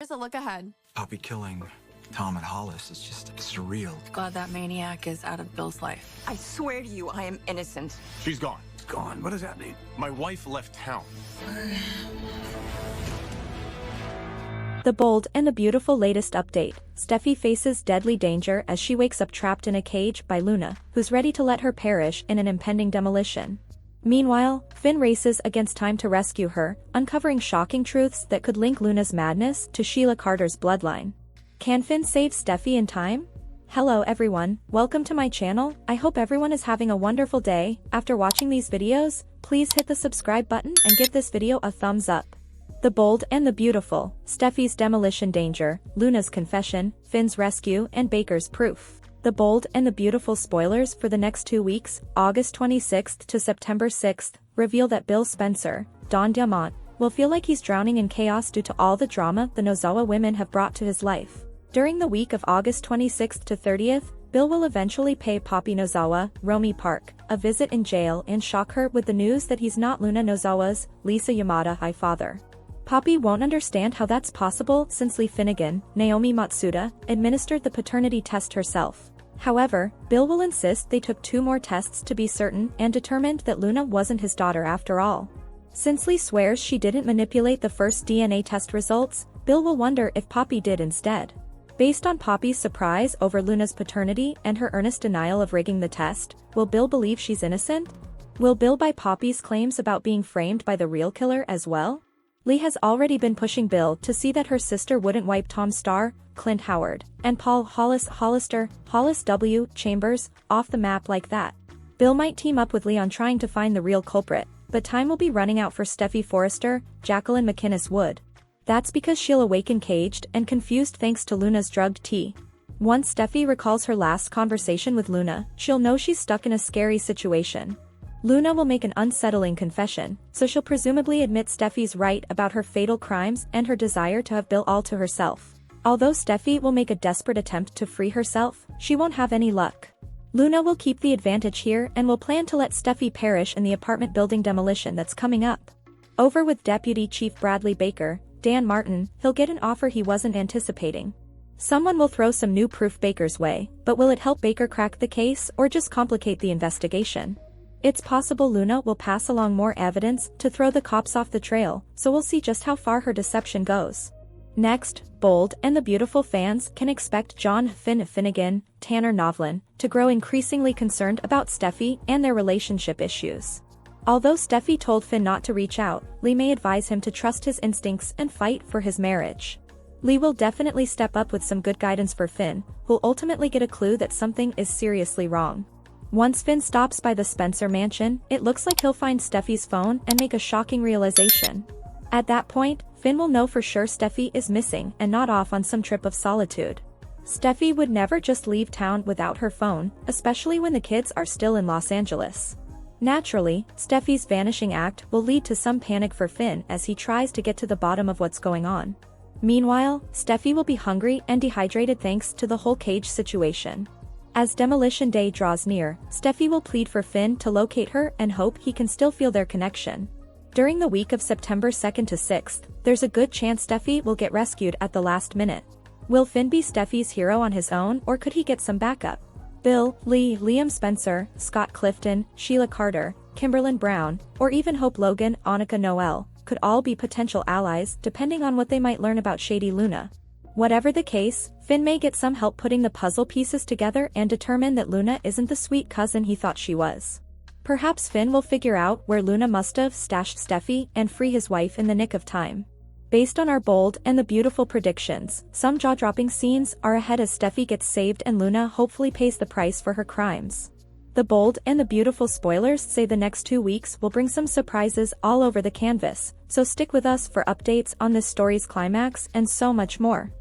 does it look ahead? Poppy killing Tom and Hollis is just surreal. Glad that maniac is out of Bill's life. I swear to you, I am innocent. She's gone. Gone? What does that mean? My wife left town. The bold and the beautiful latest update. Steffy faces deadly danger as she wakes up trapped in a cage by Luna, who's ready to let her perish in an impending demolition. Meanwhile, Finn races against time to rescue her, uncovering shocking truths that could link Luna's madness to Sheila Carter's bloodline. Can Finn save Steffy in time? Hello everyone, welcome to my channel. I hope everyone is having a wonderful day. After watching these videos, please hit the subscribe button and give this video a thumbs up. The bold and the beautiful, Steffy's demolition danger, Luna's confession, Finn's rescue, and Baker's proof. The bold and the beautiful spoilers for the next 2 weeks, August 26th to September 6th, reveal that Bill Spencer, Don Diamont, will feel like he's drowning in chaos due to all the drama the Nozawa women have brought to his life. During the week of August 26th to 30th, Bill will eventually pay Poppy Nozawa, Romy Park, a visit in jail and shock her with the news that he's not Luna Nozawa's, Lisa Yamada, father. Poppy won't understand how that's possible since Lee Finnegan, Naomi Matsuda, administered the paternity test herself. However, Bill will insist they took 2 more tests to be certain and determined that Luna wasn't his daughter after all. Since Lee swears she didn't manipulate the first DNA test results, Bill will wonder if Poppy did instead. Based on Poppy's surprise over Luna's paternity and her earnest denial of rigging the test, will Bill believe she's innocent? Will Bill buy Poppy's claims about being framed by the real killer as well? Lee has already been pushing Bill to see that her sister wouldn't wipe Tom Starr, Clint Howard, and Paul Hollis W. Chambers, off the map like that. Bill might team up with Lee on trying to find the real culprit, but time will be running out for Steffy Forrester, Jacqueline McInnes Wood. That's because she'll awaken caged and confused thanks to Luna's drugged tea. Once Steffy recalls her last conversation with Luna, she'll know she's stuck in a scary situation. Luna will make an unsettling confession, so she'll presumably admit Steffy's right about her fatal crimes and her desire to have Bill all to herself. Although Steffy will make a desperate attempt to free herself, she won't have any luck. Luna will keep the advantage here and will plan to let Steffy perish in the apartment building demolition that's coming up. Over with Deputy Chief Bradley Baker, Dan Martin, he'll get an offer he wasn't anticipating. Someone will throw some new proof Baker's way, but will it help Baker crack the case or just complicate the investigation? It's possible Luna will pass along more evidence to throw the cops off the trail, so we'll see just how far her deception goes. Next, bold and the beautiful fans can expect John Finnegan, Tanner Novlin, to grow increasingly concerned about Steffy and their relationship issues. Although Steffy told Finn not to reach out, Lee may advise him to trust his instincts and fight for his marriage. Lee will definitely step up with some good guidance for Finn, who'll ultimately get a clue that something is seriously wrong. Once Finn stops by the Spencer mansion, it looks like he'll find Steffy's phone and make a shocking realization. At that point, Finn will know for sure Steffy is missing and not off on some trip of solitude. Steffy would never just leave town without her phone, especially when the kids are still in Los Angeles. Naturally, Steffy's vanishing act will lead to some panic for Finn as he tries to get to the bottom of what's going on. Meanwhile, Steffy will be hungry and dehydrated thanks to the whole cage situation. As Demolition Day draws near, Steffy will plead for Finn to locate her and hope he can still feel their connection. During the week of September 2nd to 6th, there's a good chance Steffy will get rescued at the last minute. Will Finn be Steffy's hero on his own or could he get some backup? Bill, Lee, Liam Spencer, Scott Clifton, Sheila Carter, Kimberlyn Brown, or even Hope Logan, Annika Noel, could all be potential allies depending on what they might learn about Shady Luna. Whatever the case, Finn may get some help putting the puzzle pieces together and determine that Luna isn't the sweet cousin he thought she was. Perhaps Finn will figure out where Luna must have stashed Steffy and free his wife in the nick of time. Based on our bold and the beautiful predictions, some jaw-dropping scenes are ahead as Steffy gets saved and Luna hopefully pays the price for her crimes. The bold and the beautiful spoilers say the next 2 weeks will bring some surprises all over the canvas, so stick with us for updates on this story's climax and so much more.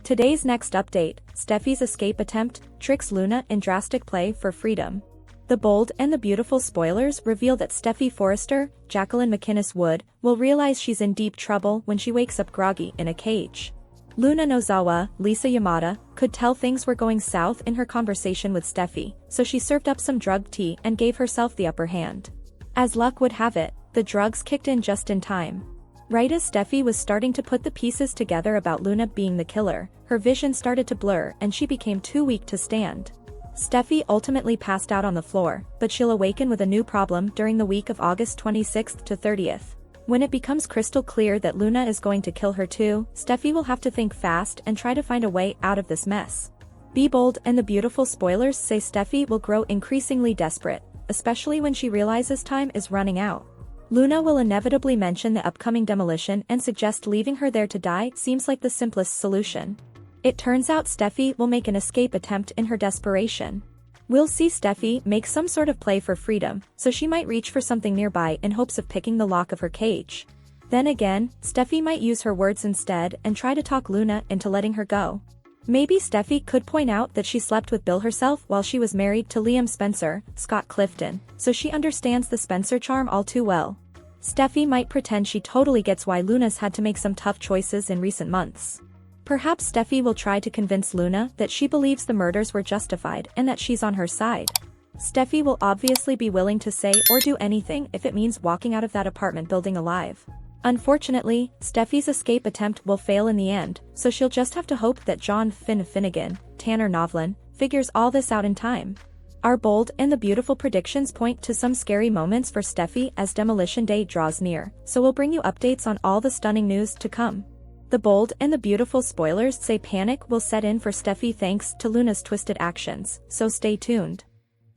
Today's next update, Steffy's escape attempt, tricks Luna in drastic play for freedom. The bold and the beautiful spoilers reveal that Steffy Forrester, Jacqueline McInnes Wood, will realize she's in deep trouble when she wakes up groggy in a cage. Luna Nozawa, Lisa Yamada, could tell things were going south in her conversation with Steffy, so she served up some drugged tea and gave herself the upper hand. As luck would have it, the drugs kicked in just in time. Right as Steffi was starting to put the pieces together about Luna being the killer, her vision started to blur and she became too weak to stand. Steffi ultimately passed out on the floor, but she'll awaken with a new problem during the week of August 26th to 30th. When it becomes crystal clear that Luna is going to kill her too, Steffi will have to think fast and try to find a way out of this mess. Be Bold and the Beautiful spoilers say Steffi will grow increasingly desperate, especially when she realizes time is running out. Luna will inevitably mention the upcoming demolition and suggest leaving her there to die seems like the simplest solution. It turns out Steffi will make an escape attempt in her desperation. We'll see Steffi make some sort of play for freedom, so she might reach for something nearby in hopes of picking the lock of her cage. Then again, Steffi might use her words instead and try to talk Luna into letting her go. Maybe Steffi could point out that she slept with Bill herself while she was married to Liam Spencer, Scott Clifton, so she understands the Spencer charm all too well. Steffi might pretend she totally gets why Luna's had to make some tough choices in recent months. Perhaps Steffi will try to convince Luna that she believes the murders were justified and that she's on her side. Steffi will obviously be willing to say or do anything if it means walking out of that apartment building alive. Unfortunately, Steffi's escape attempt will fail in the end, so she'll just have to hope that John Finnegan, Tanner Novlin, figures all this out in time. Our Bold and the Beautiful predictions point to some scary moments for Steffi as Demolition Day draws near, so we'll bring you updates on all the stunning news to come. The Bold and the Beautiful spoilers say panic will set in for Steffi thanks to Luna's twisted actions, so stay tuned.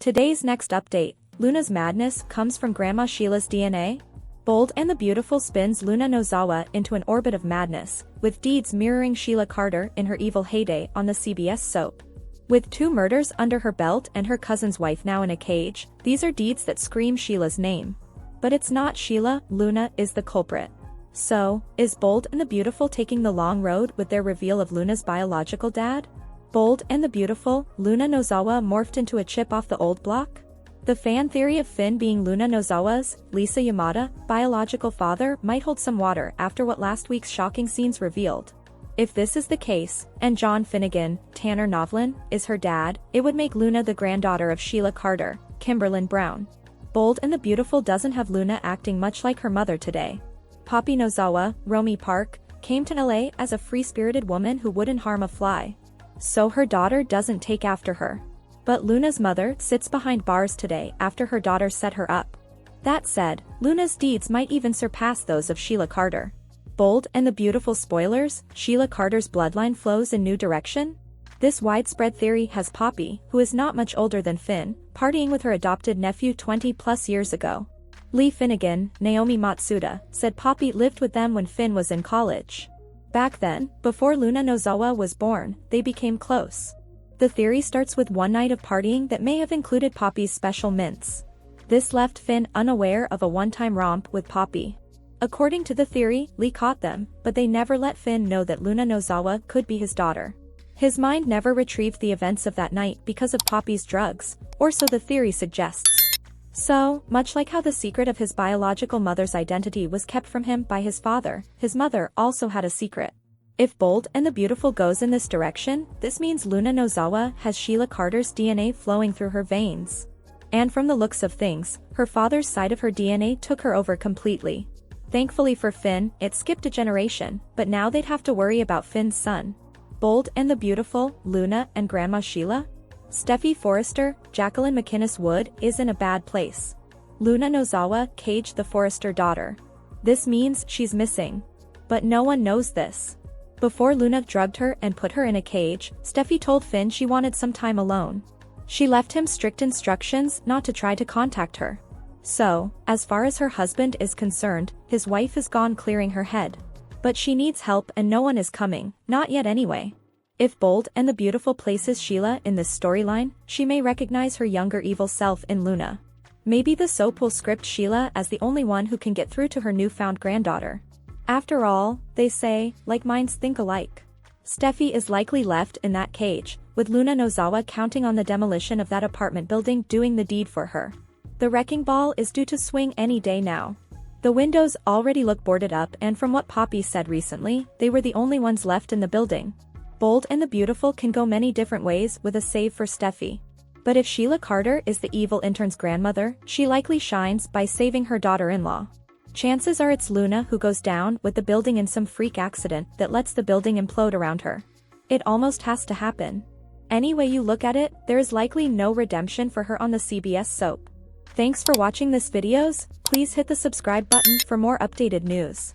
Today's next update, Luna's madness comes from Grandma Sheila's DNA? Bold and the Beautiful spins Luna Nozawa into an orbit of madness, with deeds mirroring Sheila Carter in her evil heyday on the CBS soap. With 2 murders under her belt and her cousin's wife now in a cage, these are deeds that scream Sheila's name. But it's not Sheila, Luna is the culprit. So, is Bold and the Beautiful taking the long road with their reveal of Luna's biological dad? Bold and the Beautiful, Luna Nozawa morphed into a chip off the old block? The fan theory of Finn being Luna Nozawa's, Lisa Yamada, biological father might hold some water after what last week's shocking scenes revealed. If this is the case, and John Finnegan, Tanner Novlin, is her dad, it would make Luna the granddaughter of Sheila Carter, Kimberlyn Brown. Bold and the Beautiful doesn't have Luna acting much like her mother today. Poppy Nozawa, Romy Park, came to LA as a free-spirited woman who wouldn't harm a fly. So her daughter doesn't take after her. But Luna's mother sits behind bars today after her daughter set her up. That said, Luna's deeds might even surpass those of Sheila Carter. Bold and the Beautiful spoilers, Sheila Carter's bloodline flows in new direction? This widespread theory has Poppy, who is not much older than Finn, partying with her adopted nephew 20+ years ago. Lee Finnegan, Naomi Matsuda, said Poppy lived with them when Finn was in college. Back then, before Luna Nozawa was born, they became close. The theory starts with one night of partying that may have included Poppy's special mints. This left Finn unaware of a one-time romp with Poppy. According to the theory, Lee caught them, but they never let Finn know that Luna Nozawa could be his daughter. His mind never retrieved the events of that night because of Poppy's drugs, or so the theory suggests. So, much like how the secret of his biological mother's identity was kept from him by his father, his mother also had a secret. If Bold and the Beautiful goes in this direction, this means Luna Nozawa has Sheila Carter's DNA flowing through her veins. And from the looks of things, her father's side of her DNA took her over completely. Thankfully for Finn, it skipped a generation, but now they'd have to worry about Finn's son. Bold and the Beautiful, Luna and Grandma Sheila? Steffi Forrester, Jacqueline McInnes Wood is in a bad place. Luna Nozawa caged the Forrester daughter. This means she's missing. But no one knows this. Before Luna drugged her and put her in a cage, Steffi told Finn she wanted some time alone. She left him strict instructions not to try to contact her. So, as far as her husband is concerned, his wife is gone clearing her head. But she needs help and no one is coming, not yet anyway. If Bold and the Beautiful places Sheila in this storyline, she may recognize her younger evil self in Luna. Maybe the soap will script Sheila as the only one who can get through to her newfound granddaughter. After all, they say, like minds think alike. Steffi is likely left in that cage, with Luna Nozawa counting on the demolition of that apartment building doing the deed for her. The wrecking ball is due to swing any day now. The windows already look boarded up and from what Poppy said recently, they were the only ones left in the building. Bold and the Beautiful can go many different ways with a save for Steffi. But if Sheila Carter is the evil intern's grandmother, she likely shines by saving her daughter-in-law. Chances are it's Luna who goes down with the building in some freak accident that lets the building implode around her. It almost has to happen. Any way you look at it, there is likely no redemption for her on the CBS soap. Thanks for watching this videos. Please hit the subscribe button for more updated news.